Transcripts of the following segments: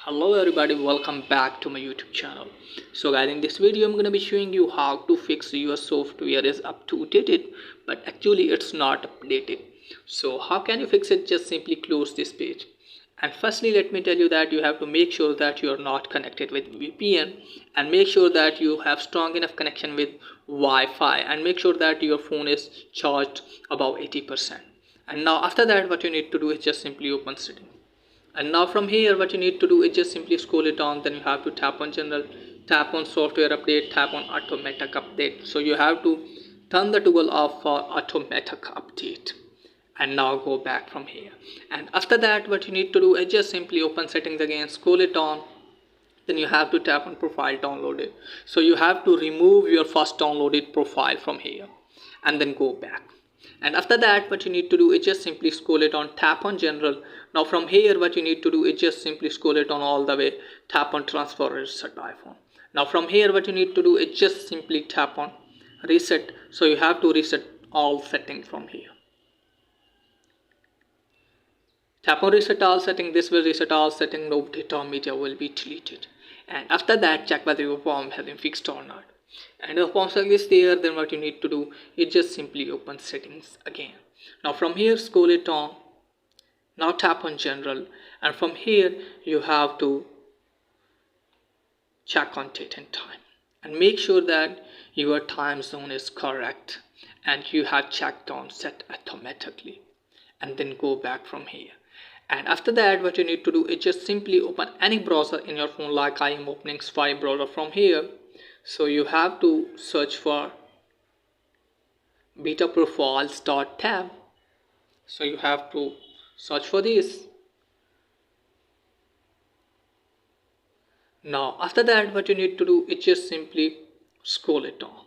Hello everybody, welcome back to my YouTube channel. So guys, in this video I'm going to be showing you how to fix your software is up to dated but actually it's not updated. So how can you fix it? Just simply close this page. And firstly, let me tell you that you have to make sure that you are not connected with VPN, and make sure that you have strong enough connection with Wi-Fi, and make sure that your phone is charged above 80%. And now after that, what you need to do is just simply open settings. And now from here, what you need to do is just simply scroll it down. Then you have to tap on general, tap on software update, tap on automatic update. So you have to turn the toggle off for automatic update. And now go back from here. And after that, what you need to do is just simply open settings again, scroll it down. Then you have to tap on profile downloaded. So you have to remove your first downloaded profile from here and then go back. And after that, what you need to do is just simply scroll it on, tap on general. Now from here, what you need to do is just simply scroll it on all the way, tap on transfer reset iPhone. Now from here, what you need to do is just simply tap on reset. So you have to reset all settings from here. Tap on reset all settings. This will reset all settings. No data or media will be deleted. And after that, check whether your form has been fixed or not. And if form is there, then what you need to do is just simply open settings again. Now from here, scroll it on. Now tap on general, and from here you have to check on date and time, and make sure that your time zone is correct and you have checked on set automatically, and then go back from here. And after that, what you need to do is just simply open any browser in your phone. Like I am opening Spy browser from here. So you have to search for betaprofiles.tab. So you have to search for this. Now after that, what you need to do is just simply scroll it down.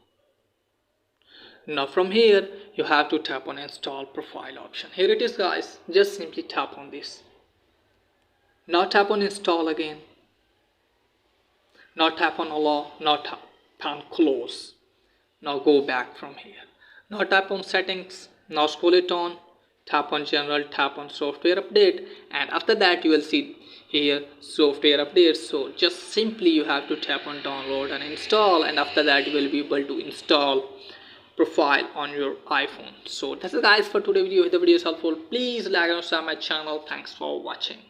Now from here, you have to tap on install profile option. Here it is guys, just simply tap on this. Now tap on install again. Now tap on allow. Now tap on close. Now go back from here. Now tap on settings. Now scroll it on, tap on general, tap on software update, and after that you will see here software updates. So just simply you have to tap on download and install, and after that you will be able to install profile on your iPhone. So that's it guys for today's video. If the video is helpful, please like and subscribe my channel. Thanks for watching.